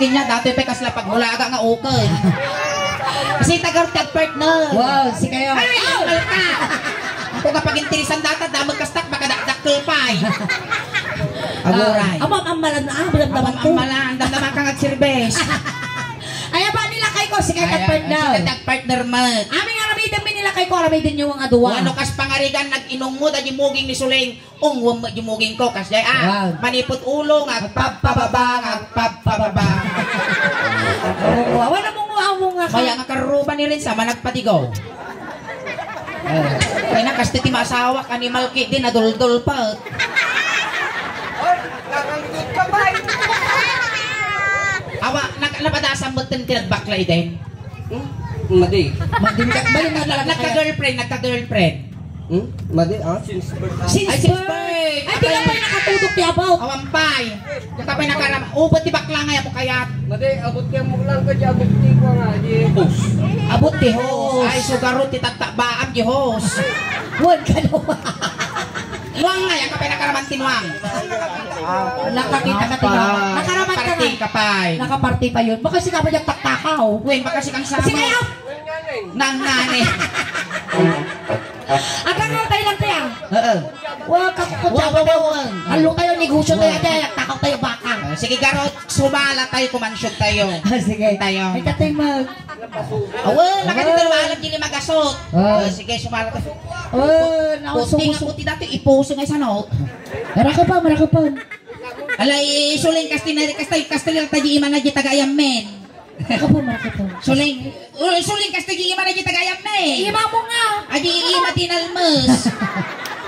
akin niya, dati pa kasla pagmulaga nga okay. Kasi partner. Wow, si kayo. Ay, alka! Kung kapag intirisan data, damag kastak, baka dakdakkel pa eh. Aguray. Ang malan na, damdaman ko. Ang malan, damdaman kang at sirbes. Ay, ba nila kay ko, si kayo partner. Si partner man. Aming aramidan nila kay ko, aramidan nyo ang aduwa. Ano kas pangarigan, nag-inong mo, da jimuging ni Suling, jimuging ko, kasi manipot ulo, ngagpapababa. Wala mo nga. Kaya nga karuban ni rin sa managpatigaw. Kaya na kasi timasawa ka ni Malki din, nadul-dul pa. Awa, napadasan mo tinagbaklay din? Madi. Nagka-girlfriend. Madi, since birth. Since birth. Ay, di ka pa nakatudok di about. Awampay. Di ka pa nakaram. Ubot di bakla nga mo kaya. Madi, abot ka mo lang ka di abot di ko nga di host. Abot di host. Ay, sugarot di tatakbaam di host. Huwag ka naman. Huwag nga yan ka pa nakaraman tinuang. Nakakita ka tinawang. Nakaraman ka Party ka pa. Nakaparty pa yun. Baka si ka pa niyang taktakaw. Uwin, baka si kang sama. Sige kayo! Nang nani. Agad nga tayo lang tayo. Huwag ka kukutsa. Halong tayo, negosyo tayo. Takaw tayo bakang. Sige garot, sumala tayo, kumansyog tayo. Sige. Tayo. Ay katay mag. Awan, nakadito maalam din magasot. Sige, sumala tayo. Puting ang puti dati, iposo nga sa note. Maraka pa. Alay, suling kastil tayo iman na di tagayam men. Maraka pa. Suling kastil iman na di tagayam men. Ima mo nga. Adi ima tinalmes.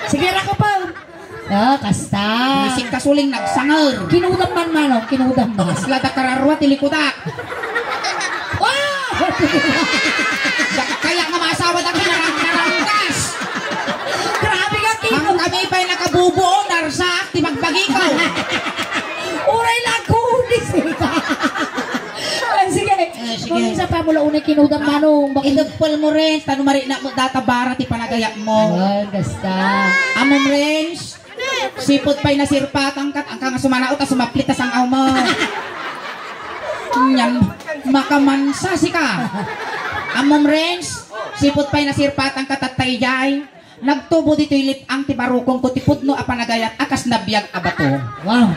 Sige, raka pa. Kasta. Masik ka suling nagsangar. Kinudam man manong, kinudam man. Asla da kararwa tilikudak. Wow! Kaya nga maasawa da kinarangkas. Grabe ka, Kino. Ang kami pa'y nakabubuo, narsak, ti magbagikaw. Uray lang ko, sika. Sige. Kung isa pa mula unay kinudam manong. Idagpal mo rin, tanong mari na databara ti panagayak mo. Kasta. Amom rin, sipot pa'y nasirpat ang kang sumanaot at sumaplitas ang aw mo. Yan, makamansa si ka. Amom rin, sipot pa'y nasirpat ang katatay jay. Nagtubo dito ilip ang tibarukong ko tipudno a panagayat akas nabiyag abato. Wow.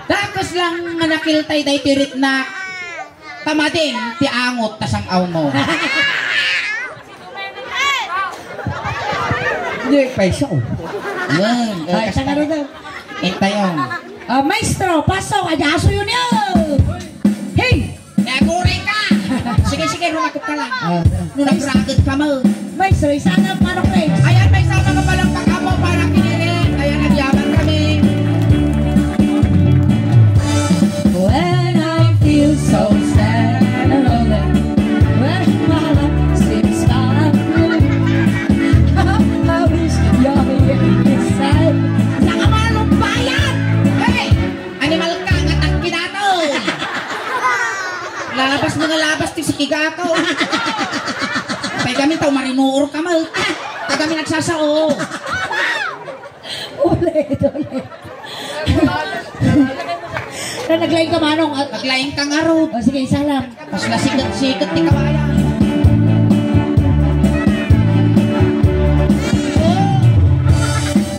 Dakas lang manakiltay day tirit na tamading ti angot tasang aw mo. Hindi, paiso. Yan. Ay, sa nga rin. Intayong. Maestro, pasok. Adyaso yun yun. Hey! Naguri ka! Sige, rumakot ka lang. Nag-racket ka mo. Maestro, isa na manok na. Ayan, may sana ka palang pag-amo para kinilit. Ayan, nagyaman kami. When I feel so sad and lonely, when my life seems far away, I wish you're here inside. Nakamalong bayan! Hey! Animal ka, ngatang kinataw! Lalabas mo nga labas ti si Kigakaw. Pay kami tao marinuor ka mo. Kami nagsasao. Ulit. Na naglaing ka manong. Naglaing kang araw. Sige, isa lang. Mas nasikat-sikat ti kawaya.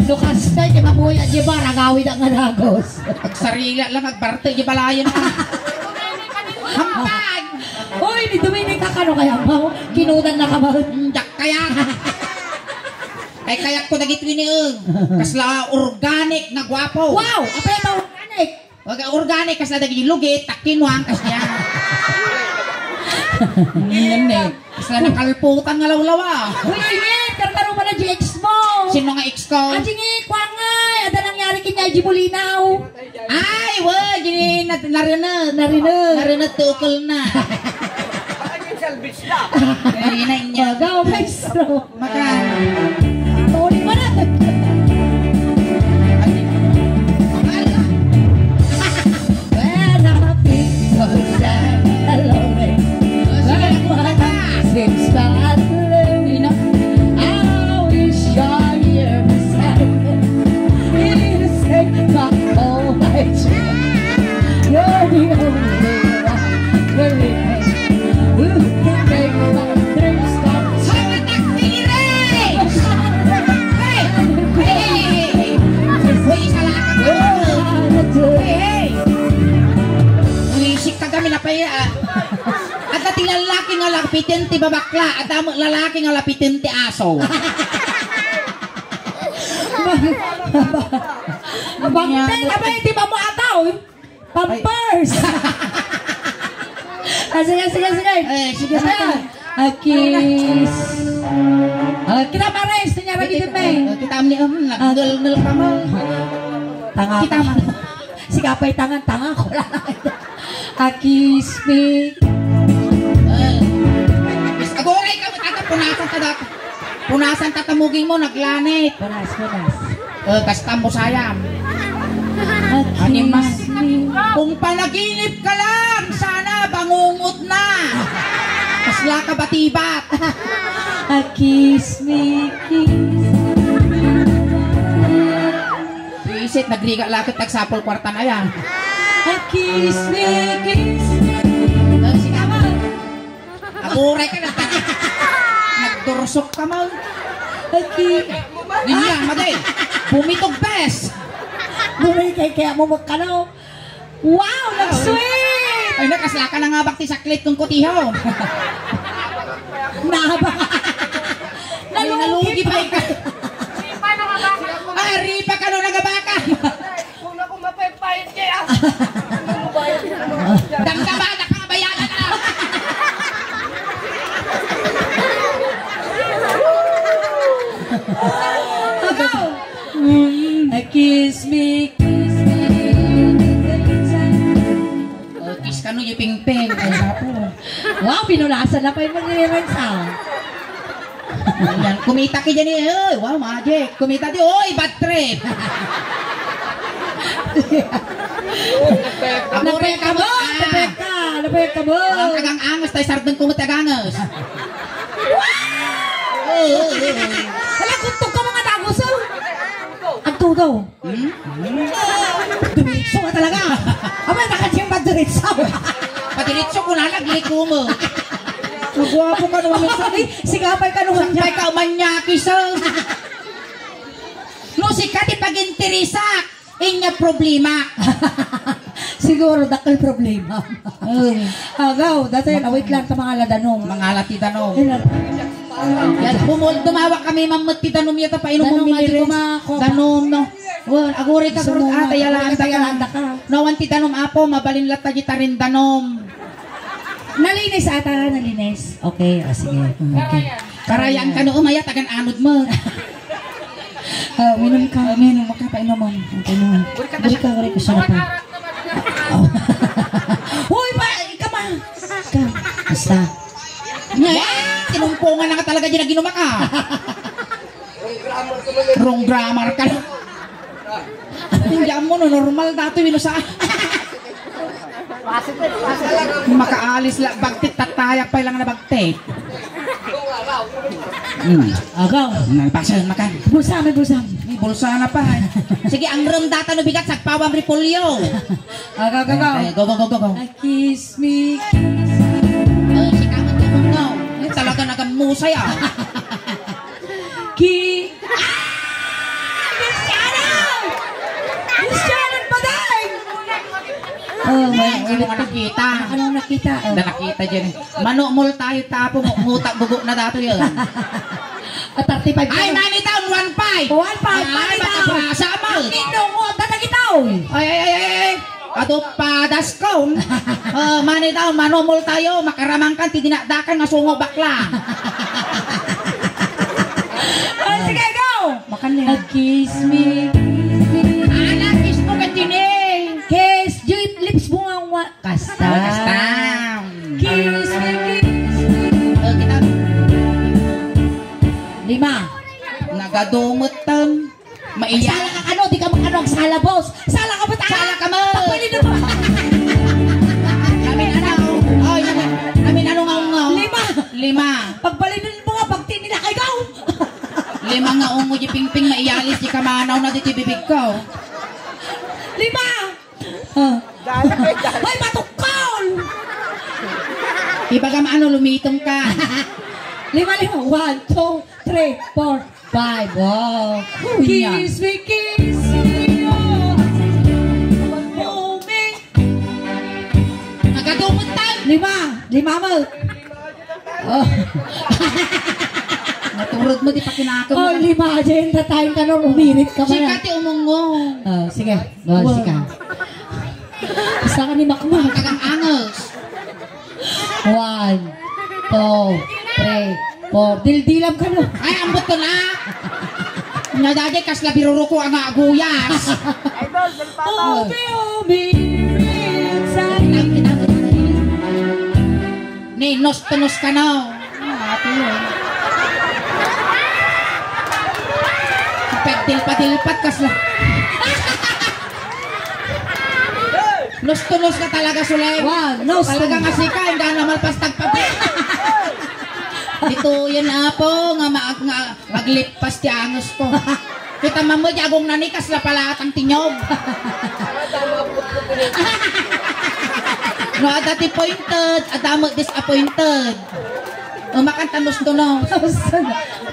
Lukas na, di mabuhay at di ba, nagawid ang alagos. Pagsarila lang, agbarte, di balayan ka. Hampag! Uy, ni Dominic kakano kaya mo? Kinudan na ka ba? Jak kaya. Ay kayak ko nagitwi ni kasla organic na gwapo. Wow! Apa yung organic? Wag organic kasla dagi lugit takinwang kasya. Yan eh. Kasla nakalputan nga lawlawa. Uy, ingit! Kartaro mo na GX mo! Sino nga ex ko? Ajingit! Kwangay! Ada nangyari kanya Jibulinaw! Ay, wag! Narinat. Narinat tukol na. Ay, na inya. Magaw, maestro! Makan. Tuloy mo na! When I feel so sad and lonely, when my heart seems battling, I wish you're here beside me. You take my whole life. You're the only one. sapay at ating lalaki nga lapitin ti babakla at ang lalaki nga lapitin ti aso. Bangtay, abay, di ba mo ataw? Pampers! Sige. Sige na. Kiss. Kita pares, niya lagi din may. Kita amni nagdul ka mo. Tanga Kita ka. Sigapay tangan, tanga ko lang. Kiss me. Agoray ka, punasan ka dapat. Punasan tatamugin mo, naglanit. Punas. Kasta mo sayang. Kiss me. Kung panaginip ka lang, sana bangungot na. Kasla ka batibat. Kiss me. Isit, nagriga lakit, nagsapol kwarta na yan. Kiss me. Sige mo. Aguray ka na. Nagdursok ka mo. Ganyan, maday. Bumitog bes. Bumigay kaya mo magkano. Wow, nag-sweet! Ay, nakasla ka na nga bakti saklit kong kutiho. Nahaba. Nalugi pa ikaw. Ay, ripa ka nung nagabaka. Kung ako mapaypayit kaya. Damdaman na kang bayanan na. Kiss me. Kiss ka nung yung ping-ping. Ay, hapo. Wow, pinulasan na pa yung mag-reference Ayan, kumita ka dyan eh. Wow, magic. Kumita di. Oy, bad trip. Amuray ka mo. Napayag ka mo. Ang tagang angas tayo sardang kumatagangas. Wala, kuntog ka mga tagos. Ang tugaw. Dumitso ka talaga. Abay, nakachimba dumitso. Patiritso ko na lagi ko mo. Magwapo ka naman. Sigapay ka naman niya. Sampay ka umanyaki sa. No, si Kati pag-interisak. Inya problema. Siguro, dakal problema. Agaw, dati, wait lang sa mga ladanong. Mga lati danom. Yan, dumawak kami mamut ti danom yata pa inom mo minire. Danom, no. Well, aguri ka gurot tayalanda ka. Nawan ti danom apo, mabalin lata di tarin danom. Nalinis ata, nalinis. Okay, sige. Okay. Karayaan ka no umaya, tagan anod mo. Minum ka. Minum mo ka, painom mo. Painom mo. Guri ka, siya na pa. Hoy, ika ma. Basta. Tinumpungan na ka talaga dyan na ginuma ka. Wrong grammar ka. Hindi mo, no, normal dato yun sa... Makaalis lang, bagtit tatayak pa lang na bagtit. Agaw. Nagpaksa makan. Bulsa, may bulsa. May bulsa na pa. Sige, ang ram data no bigat, sagpawang repolyo. Agaw. Go. Kiss me. Si kamat yung no. Talaga nagamusay ah. Cristiano pa dahil! May nakita. Anong nakita? Nakita dyan. Manumol tayo tapo, mutak bugo na dato yun. 35. Ay, money down, 1.5. 1.5. Ay, makaprasa mo. Minungot na nakitaw. Ay. Ato padas ko. Money down, manumol tayo, makaramang kan, tidinadakan na sungo bakla. Sige, go! Makan niya. Kiss me. Anak, kiss mo ka din Kiss, lips mo ang kasta. Kiss me. Kita. 5. Nagadumutan. Maiyak. Sala ka ano, di ka makanong sala, boss. Sala ka ba tayo? Sala ka mo. Pagpili na ba? Namin ano nga. 5. Pagbalinin mo nga, pagti nila kay Gaw. 5 nga ungo di pingping maiyalis di kamanaw na di bibig ko. 5. Ay, matukol! Ibaga maano lumitong ka. 5. 1, 2, 3, 4, 5. Wow. Kiss me. Oh, me. Nagadumot tayo. 5 mo. Oh. Naturod mo, di pa kinakam. Oh, 5 agenda tayo ka nun, umirit ka ba na? Sikati umungong. Sige, sika. Isa ka ni Makmak. Kagang angos. 1, 2, 3, 4. Dildilam ka nun. Ay, ambot ko na. Nga dadi, kas labiruro ko ang aguyas. Ninos-tunos ka na. Ate yun. Pagdilpat-dilpat kas lang. Nos-tunos ka talaga, Sulay. Talagang asika, hindi na malpastag pa. Dito yun na po, nga maglipas ti angos ko. Kita mo, jagong nanikas na pala at ang tinyog. No, at dati pointed, at amo disappointed. Makanta nos-tunos.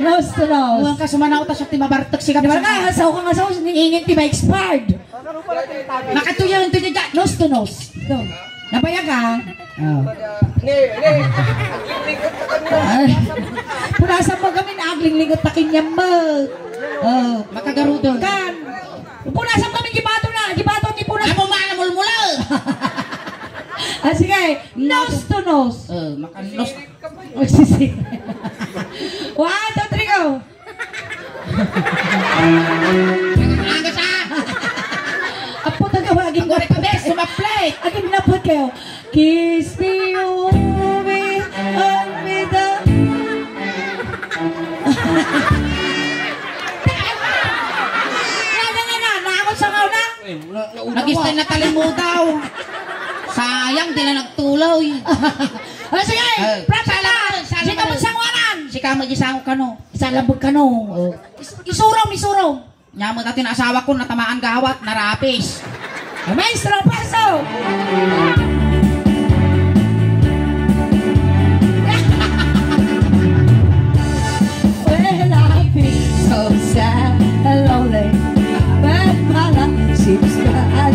Nos-tunos. Huwag ka sumanaw, tas yung timabartok siya. Di ba nga, asaw ka nga asaw, ningingin ti ma-expired. Makatuyan, ito niya. Nos-tunos. Nabayag ka? Punasan mo kami na agling-lingot na kinyamag. Makagarudo. Kan. Punasan kami gibato na. Gibato ni punas. Amo malamul-mula. Sige, nos-tunos. Makanos. Magsisi. 1, 2, 3, go. Aga sa. Apo na gawagin ko. Gore ka bes, sumaplay. Agin napot kayo. Kiss me, oh, me, on me the... Nga, nakakot sa kaw na. Nag-istay na talin mo daw. Sayang, di na nagtulaw. Sige, prapala. Sika mo sangwanan. Sika mo gisang ka no. Salabog ka no. Isuraw. Nya mo dati na asawa ko natamaan gawat, narapis. Maestro, paso. Well, I feel so sad and lonely, but my life seems bad.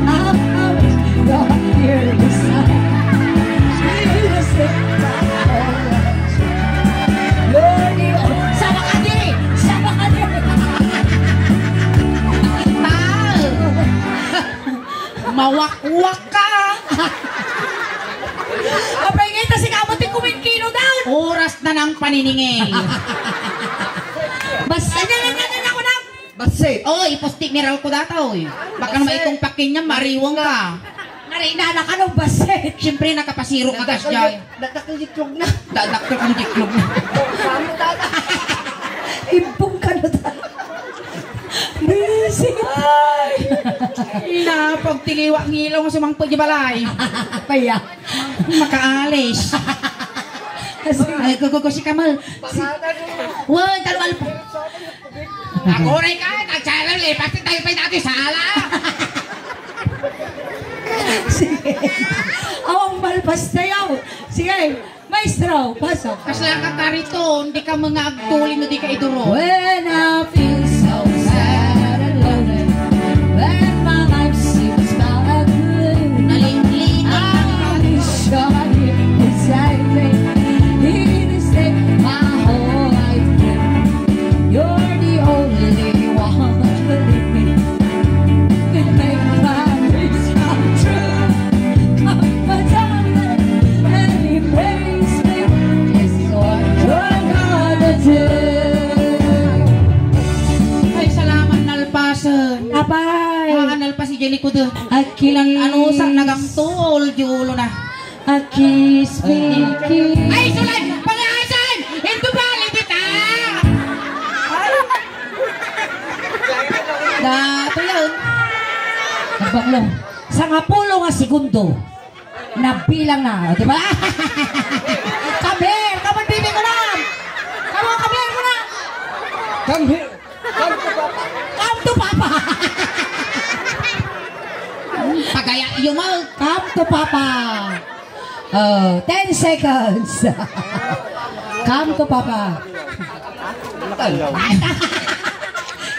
I'm always not here beside. You say sama ka diri. Mawak-wak ka. Apay ngayon, kasi kamutin kuminkino daw. Oras na ng paniningil. Basta na ako na. Basit. Oy, ipostik mineral ko dataw. Baka naman itong pakin niya, mariwang ka. Narinana ka ng baset. Siyempre, nakapasiro ka kasya. Nagkakalitlog na. Dadakter kong diklog na. Saan mo tata? Impong ka na tayo. Busy. Na, pag tiliwa ng ilaw sa mga pagyabalay. Paya. Makaalis. Ay, gugugo si Kamal. Wag, talwal po. Nakuray ka, nagsalang lipat. Tayo pa natin sa ala. Sige. Awang malpas tayo. Sige. Maestro, pasok. Kasla ka karito, hindi ka mga agtulin, hindi ka iduro. When I feel so sad and lonely, when my life seems bad, Nalingling I'm shot inside me. In this day, my whole life been. You're the only one to believe me. Can make my dreams come true. Come my darling and embrace me. This is what you're gonna do. Ay, salamat nalpasan. Apay. Nalpas si Jelly ko doon. Akilang Ano sa nagamtol, di ulo na. Akis Pinky. Ay, sulay! Pangasan! Ito ba, libita! Dato yun. Nabaklong. Sa nga pulo nga segundo, nabilang na. O, diba? Kamer! Kaman bibi ko na! Kamer ko na! Come here. Come to Papa. Come to Papa! Pagaya iyo mo. Come to Papa! Oh, 10 seconds. Come to Papa.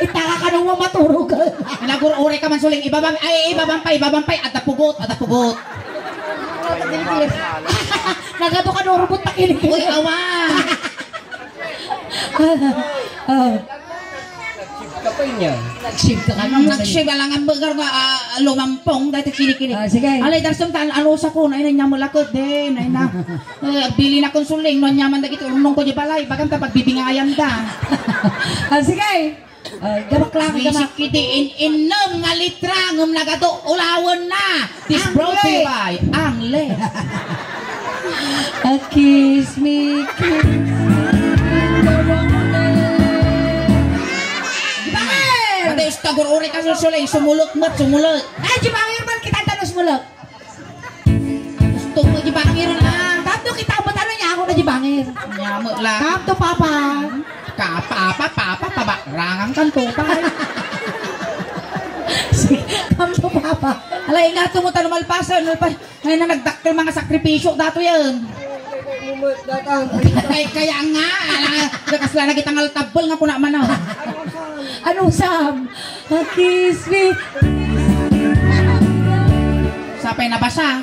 Itaka ka nung maturog. Nagururi ka man suling ibabampay, at pugot. Nagato ka nung rubot na kinikili. Uy, awa! Kapay niya. Nag-shift ka ka. Nag-shiba lang ang bagar nga lumampong dahil kinikili. Sige. Alay, darsam taan, alusa ko, na niya mo lakot din, ay na. Bili na kong suling, no niya man dagito, unong ko di balay, bagang ta pagbibingayan da. Sige. Gamak lang, gamak. Wisik kiti, inom nga litra, ngum nagato, ulawan na. This brought to you by Angle. Kiss me, kiss me. Pati istagururi ka suling, sumulot. Ay, di bangir man kita tanong sumulot. Gusto mo di bangir na. Tapos kita mo tanong niya ako na di bangir. Nyamo lang. Kam to papa. Papa, rangang kan to, Kam to papa. Alay, ingat mo tanong malpasan. Ngayon na nagdaktil mga sakripisyo dato yan. Datang. Kaya nga, kasla na kitang altabol nga kuna man. Anong Sam? Kiss me. Sapay na basa.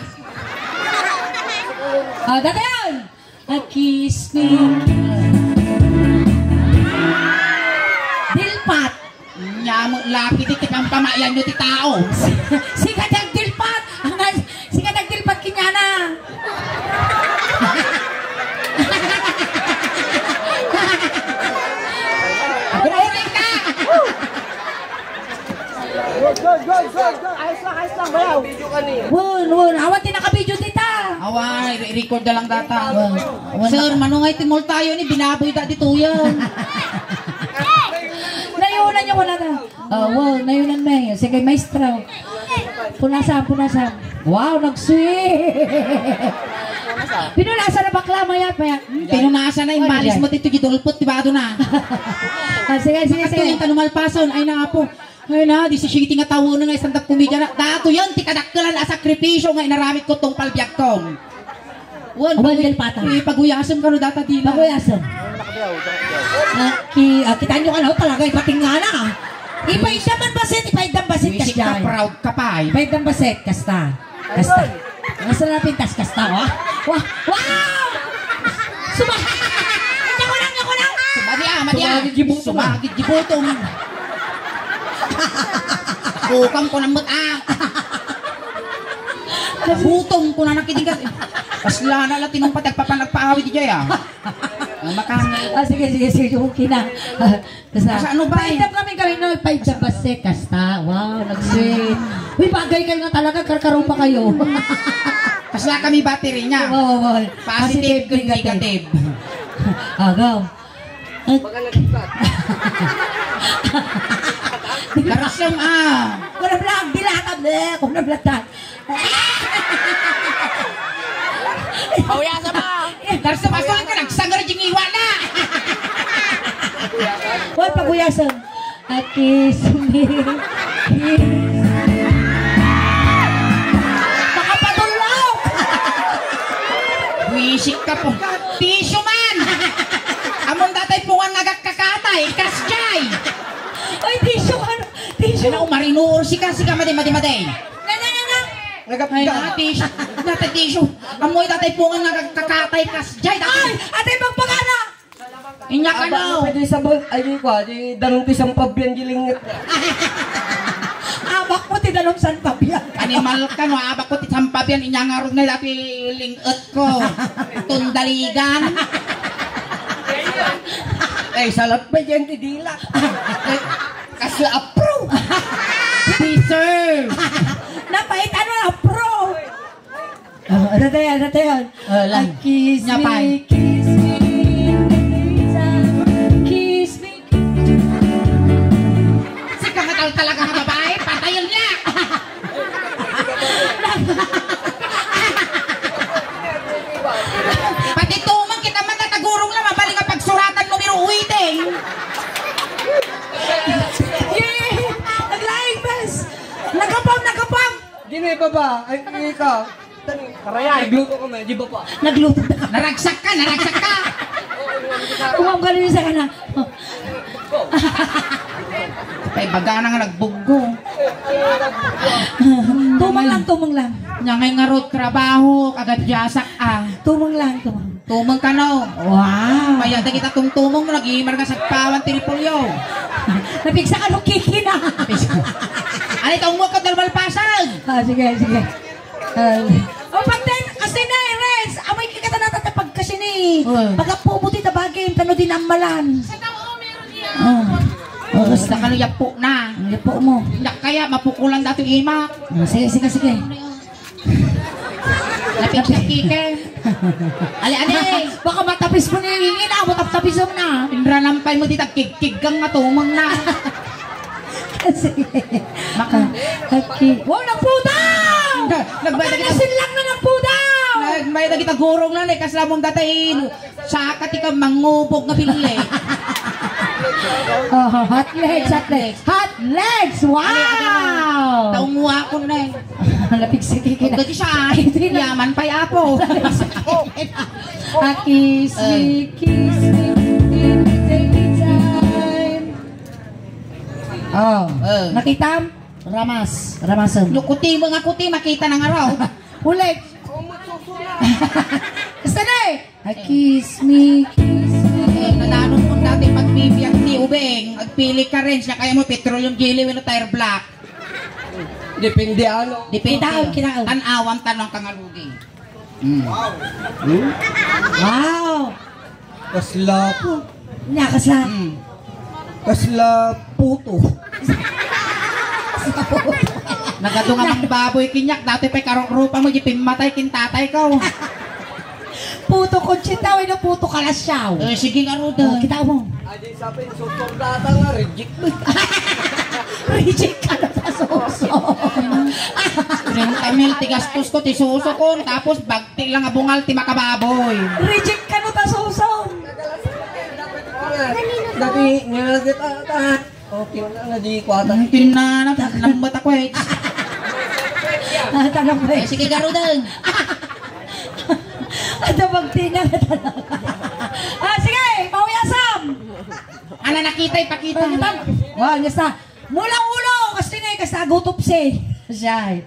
Dati yan. Kiss me. Dilpat. Nyamo laki titik ang pamayan nyo ti tao. Sikat ang dilpat. Sikat ang dilpat kinyana. Gurunin ka! Good. Ayos lang, bayaw. Video ka niya. Wun. Awat din nakabidyo tita. Away, record na lang data. Sir, manungay timol tayo ni binaboy da dito yan. Nayunan niyo ko na na. Nayunan na yun. Sige, maestro. Punasan. Wow, nag-sweet. Pinunasan na bakla, maya. Pinunasan na yung malis mo dito gidulpot, diba ito na? Sige. Yung tanumalpason, ay na nga po. Ay na, di si Shitty nga tawo na nga stand-up comedian na. Dato yan, tikadakkalan a sakripisyo nga inaramit ko tong palbiyak tong. Del patang. Paguyasan ka no data di na. Paguyasan. Kita nyo ka na, talaga ipating nga na. Ipaidam baset kas Wisik ka, dyan. proud ka pa eh. Ipaidam baset, kasta. Nasa na pintas, kasta, wah. Wow! Nyako lang! Sumagid jibutong. Bukang ko ng matang. Butong ko na nakitingkat. Pasla na latin ng patagpapanagpaawit di jaya. Sige, okay na. Sa ano ba eh? Paidam kami no, ipaidam baset, kasta. Wow, nag-sweet. Uy, bagay kayo nga talaga, karkaro pa kayo. Pasla kami battery niya. Positive, negative. Agaw. Baka nagkat. Karasong Kuna vlog, dilatag na. Kuna vlog ta. Pawiyasan ba? Karasong asuhan ka, nagsagar ding iwa na. Hoy, paguyasan. Kiss me. Nakapatulog! Wisik ka po. Tissue man! Amon datay pungan nagakakatay, kasjay! Ay, tissue ka. Tissue. Ano, marinuor si ka maday. Ay, Na tissue. Datay tissue. Amoy datay pungan nagakakatay, kasjay. atay magpagana. Inya ka no. Pwede sa ay di ko, di danong ti isang pabyan gilingat. Abak mo tinanong san pabiyak. Animal ka no, abak ko titampab yan. Inya nga ron na dati lingot ko. Tundaligan. Salat pa dyan ti dila. Kasla approve. Deserve. Napait ano na pro. Ano tayo? Kiss Nyapay. me, kiss me. Kiss me. Si kakatal talaga nga babae, patayin niya. Pati tumang kita man tatagurong lang, mabaling nga pagsuratan numero 8 eh. Yay! Naglaing bes! Nagapam! Di na iba ba? Ay, ka. Karaya, nagluto ko na, di ba pa? Nagluto na ka. Naragsak ka. Umam ka rin sa kana. Kay baga na nga nagbuggo. Tumang lang. Nya ngay nga road trabaho, agad jasak Tumang lang. Tumang ka no. Wow. Kaya da kita tumtumong mo, nag-iimar ka sa pawan tiripulyo. Napigsa ka nung kiki na. Ano itong mo ka dalbal pasag? Sige. Pagdain, kasi na, Renz, amay kikata natatapag kasi ni. Pagkapubuti na bagay, tano din ang malan. Sa tao, meron yan. Basta ka yapo na. Yapo mo. Kaya mapukulan dato imak. Sige. Lapit sa kike. Ali. Baka matapis mo na yung hingin na, matapis mo na. Indra nampay mo dito, kig kang matumang na. Sige. Wow, nagpudaw! Nagbayad kita. Pagkakasin lang na nagpudaw! Nagbayad kita gurong na kasi lamong datain. Saka tika mangubog na pinili. Hot legs! Wow! Taumuha ko na eh. Lapig sa kiki na. Pagkati siya, yaman pa'y apo. Kiss me, take me time. Nakita? Ramasam. Lukuti mga kuti, makita ng araw. Ulit. Basta na eh. Kiss me. Nananon mo dati pagbibiyang ti ubeng. Agpili ka rin siya, kaya mo petroleum jelly with tire black. Depende ano. Depende. Kinaaw. Tanawang tanong kang alugi. Wow. Kasla po. Nakasla. Kasla puto. Nagadunga mang baboy kinyak, dati pa'y karong-rupa mo, di pimatay kintatay ko. Puto konchita, no puto kalasyaw. Sige nga Ruda. Kita mo. Adi sabi, susong data nga, reject. Reject ka na sa suso. Ring tamil, tigastos ko, tisuso ko, tapos bagti lang abungal, ti makababoy. Reject ka na sa suso. Dati, nga kita, okay na, di kwata. Tinanap, nambat ako eh. Tanong ba eh. Sige Garudang. Ito magtinang na tanong. Sige, mauyasam. Ano nakita, ipakita. Wah, ngasa. Mula ulo, kasi nga, kasi agutupsi. Siya.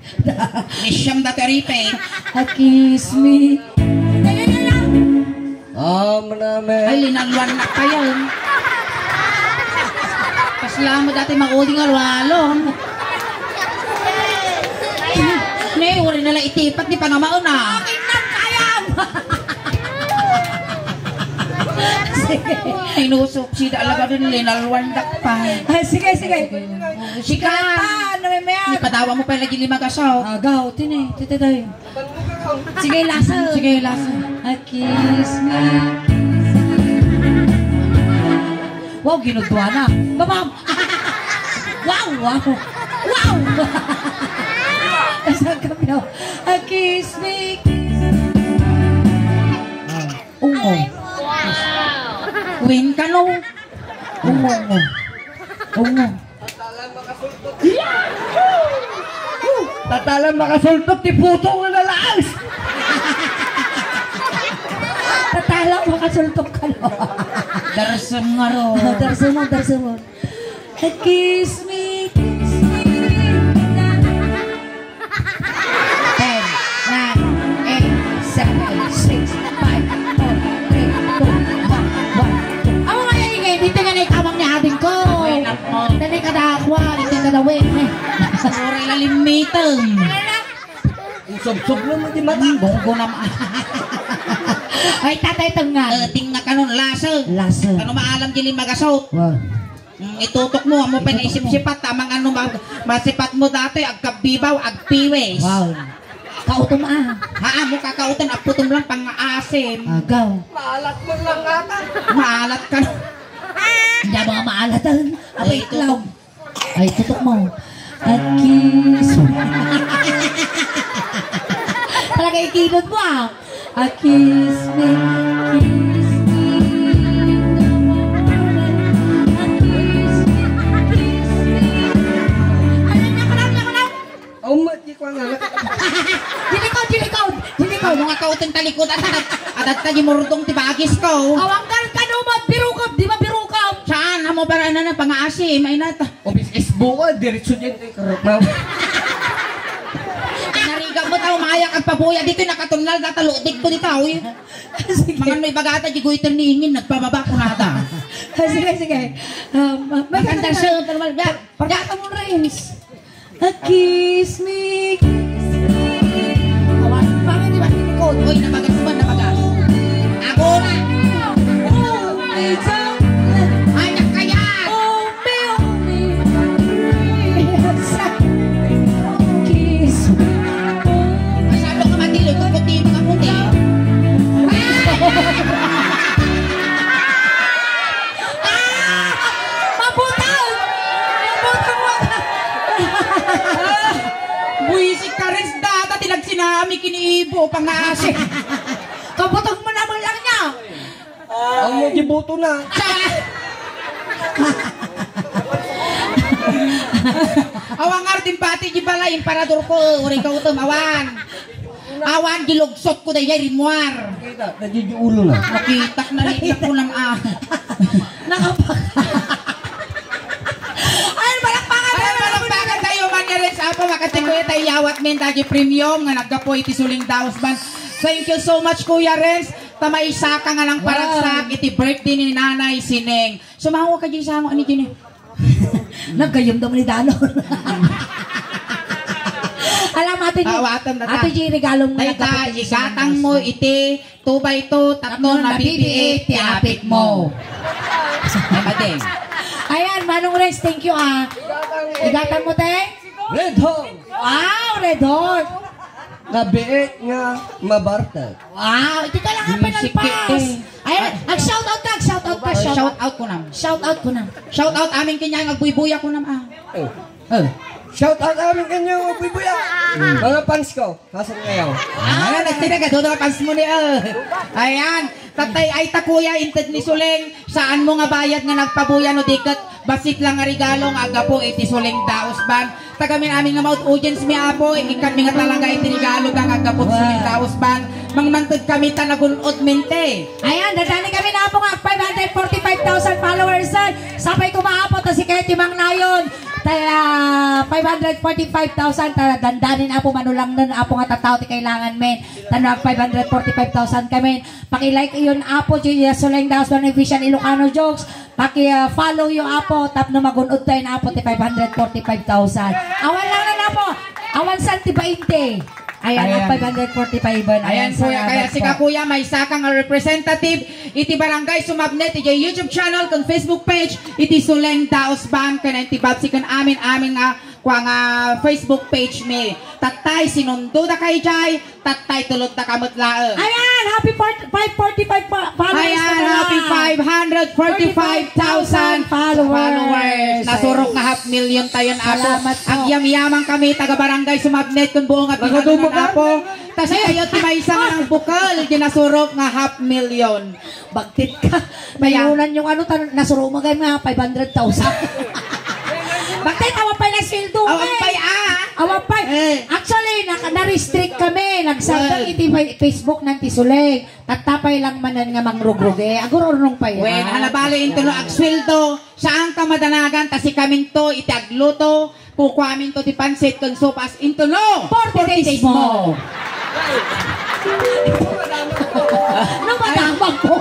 Nisyam dati ripe. Kiss me. Manami. Ay, linalwan na kayo. Kasla mo dati mag-uding alwalong. Ne, wala nalang itipat ni pangamaon na. Inusok siya alaga din linalwan pa. Sige. Sika. Namimaya. Ipadawa mo pa lagi 5 kasaw. Agaw, tini. Titay. Sige, lasa. Kiss me. Wow, ginudwa na. Babam! Wow! Saan ka piyaw? Kiss me. Ungo. Win ka no. Ungo. Tatalang makasultop, ti puto nga nalaas. Tatala mo kasultop ka no. Darsam nga ro. Darso mo. Kiss me. 10, 9, 8, 7, 6, 5, 4, 3, 2, 1. Ako nga ingay, dito nga na ikamang ni ating ko. Dali ka na akwa, dito ka na win. Sorry lalimitang. Sub-sub naman di mata. Bonggo naman. Ay, tatay tanggal. Ting na kanon lasag. Lasag. Ano maalam dili magasot. Wow. Itutok mo, amo pa naisip-sipat, tamang ano masipat mo dati, agkabibaw, agpiwes. Wow. Kautom Mo kakautan, aputom lang pang asim. Agaw. Maalat mo lang ata. Maalat ka. Hindi mga maalatan. Abay, Ay, tutok. Ay, tutok mo. Kiss me. Talaga ikinod mo kiss me. Kiss me. Kiss me. Mati ko nga. Jilikod. Mga kautan talikod at tayo murdong tibagis ko. Awang ka numot, birukap. Di ba birukap? Saan? na mo para na pangaasi, may nata. Obis isbo ka, diretso dyan. Karap na. Nariga mo tao, mayak ang pabuya. Dito nakatunal, natalutik ko dito. Mga may bagata, di ko itiningin, nagpababa ko nata. Sige. Maganda siya, normal. Pagkata mo Renz. Kiss me. Awan, bakit di ba tinikod? Uy, nabagas mo, nabagas. Ako na. Ay, nakayat. Kiss me. Masyado ka matilo, kukuti mga puti. Mabutang mo. Buisik ka rin sa data, tinagsinami kiniibo, pangaasi. Kabutang mo naman lang niya. Ang mo gibuto na. Awang artin pati di bala, imperador ko, uri ka utom, awan. Awan, gilugsot ko dahil rimuar. Kita, nadyo ulo na. Nakita na rin ko lang Ay, balakpakan Ay, malakpakan tayo man nga rin sa apa, makatikoy tayo yawat min tayo premium, nga nagkapoy iti suling daos ban. Thank you so much, Kuya Renz. Tamay isa ka nga lang paragsak, iti birthday ni Nanay Sineng. Sumawa ka dyan sa ano dyan eh. Nagkayom daw ni Danon. Alam Ate G. Awatan na ta. Ate G, regalo mo. Dayta, igatang mo iti 2x2, tatlo na BB8, tiapit mo. Ay, madeng. Ayan, Manong Renz, thank you Igatan mo, te? Red Hawk. Wow, Red Hawk. Nabiit nga mabartag. Wow, ito lang ang pinalpas. Ayan, shoutout ka. Shout out ko nam. Shoutout ko na. Shout out amin kanya, agbuy-buya ko nam. Shout out amin kanyo, bubuya. Mga fans ko, hasan ngayon. Nagtira ka, doon ka pans mo niya. Ayan, tatay ay takuya, inted ni Suleng. Saan mo nga bayad nga nagpabuya no dikat? Basit lang nga regalo nga aga po, iti Suleng daos ban. Tagamin aming nga mouth audience mi apo, ikat mi nga talaga iti regalo nga aga po, Suleng daos ban. Mangmantod kami tanagunod mente. Ayan, dadani kami na po nga 545,000 followers. Sabay kumaapot na si Ketty Mang Nayon. 545,000 dandanin apo manulang nun apo nga tataw ti kailangan men tanag 545,000 kami paki-like iyon apo Suleng daos ban Vision Ilocano jokes paki-follow yung apo tap na magunod tayo na apo ti 545,000 awan lang na apo awan santi 20 Ayan, 545 ba? Ayan po, kaya si Kakuya may sakang representative iti barangay Sumabnet, iti YouTube channel, kung Facebook page, iti Suleng Daos Ban, kaya iti babsi kan amin nga Facebook page me. Tatay, sinundo na kay Jai, tatay tulod na kamutlaang. Ayan, happy 545 followers. Ayan, happy 545,000 followers. Nasurok na 500,000 tayo na apo. Ang yam-yamang kami, taga-barangay Sumabnet, kung buong at bihado na apo. Tapos kayo, timaisang ng bukal, ginasurok nga 500,000. Bagtit ka. Mayunan yung nasurok mo kayo nga 500,000. Bakit awan pa na sildo? Awan pa Awan pa. Actually, na-restrict kami. Nagsagdang iti Facebook ng Tisuleng. Tatapay lang manan nga mangrugruge. Agurorong pa yan. Wen, halabali into no agsweldo. Saan ka madanagan? Tasi kaming to, iti agluto. Kukwamin to di pansit kung sopas into no. 40 days mo. No, madamag po.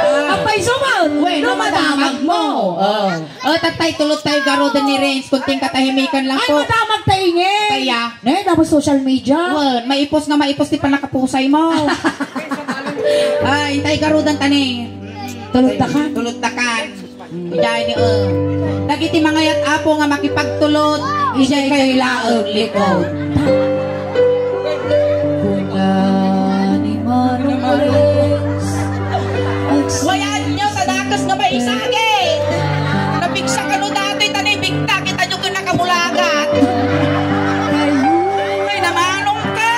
Apay sumaw. No, madamag mo. Tatay, tulot tayo garodan ni Renz. Kunting katahimikan lang Ay, po. madamag taingin. Kaya? Dapat social media. Well, maipos nga maipos, di pa nakapusay mo. Intay garodan tani. Tulot-takan. Tulot-takan. Ijay ni Dagiti mga yat apo nga makipagtulot. Ijay kayo laog likod. Ni Manong Renz. Wayaan nyo sa dakas nga maisagi. Napiksa ka no dati, tanibigta, kita nyo ka nakamulagat. Ay, namanong ka!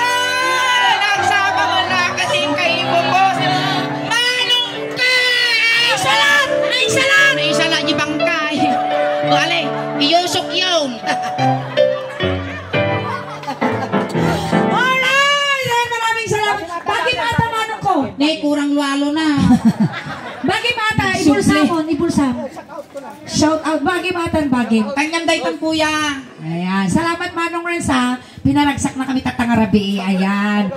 Nagsama mo na kasi kayo bubos. Manong ka! Isa lang! Isa lang! Isa lang, ibang kay. Wale, iyusok yun. Alright! Maraming salamat. Bakit ata manong ko? Kurang lalo na. Bakit ata? Ibulsamon, ibulsamon. Shout out, bagay batan, bagay. Kanyang daytang kuya. Ayan, salamat Manong Renz ha. Pinaragsak na kami tatangarabi. Ayan.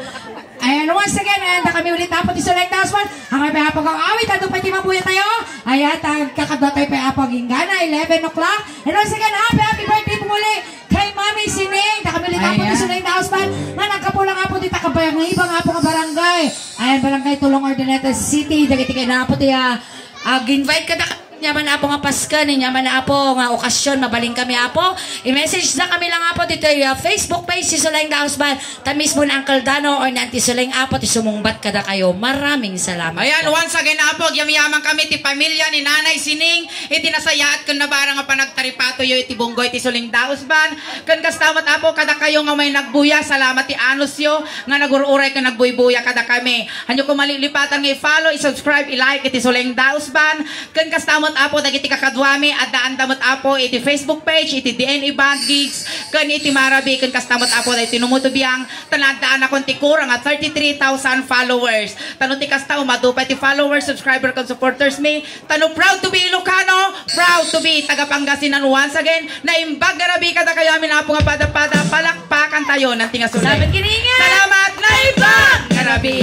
Ayan, once again, ayan na kami ulit tapos isulay dasman. Ang kami hapag ang awit, atong pati mabuya tayo. Ayan, kakadwa tayo pa hapag ingana, 11 o'clock. And once again, happy birthday po muli kay Mami Sining. Na kami ulit tapos isulay dasman. Na nagkapulang hapo dito kabayang ng ibang hapo nga barangay. Ayan, barangay Tulong Ordineta City. Dagiti kayo na hapo tiya. Invite ka na nyaman na apo nga Pasko, nyaman na apo nga okasyon, mabaling kami apo. I-message na kami lang apo dito yung Facebook page, si Sulayng Daos Band. Tamis mo na Uncle Dano or na Auntie Sulayng apo, ti sumungbat kada kayo. Maraming salamat. Ayan, once again apo, yamyaman kami ti pamilya ni Nanay Sining. Iti nasayaat kun na barang nga panagtaripato yo iti bunggoy ti Sulayng Daos Band. Kun kastamat apo kada kayo nga may nagbuya, salamat ti anos yo nga nagururay ka nagbuybuya kada kami. Hanyo ko malilipatan nga i-follow, i-subscribe, i-like iti Sulayng Daos Band. Kun kastamat apo dagiti kakadwami at daan damot apo iti Facebook page iti DNA Band Gigs kun iti Marabi kun kastamot apo dahil tinumutubiyang tanadaan akong tikurang at 33,000 followers tano ti kasta umadupa iti followers subscriber kun supporters me tano proud to be Ilocano, proud to be taga Pangasinan once again na imbag garabi kada kayo amin apo nga pada palakpakan tayo ng tinga sulay. Salamat kiningan. Salamat na imbag garabi.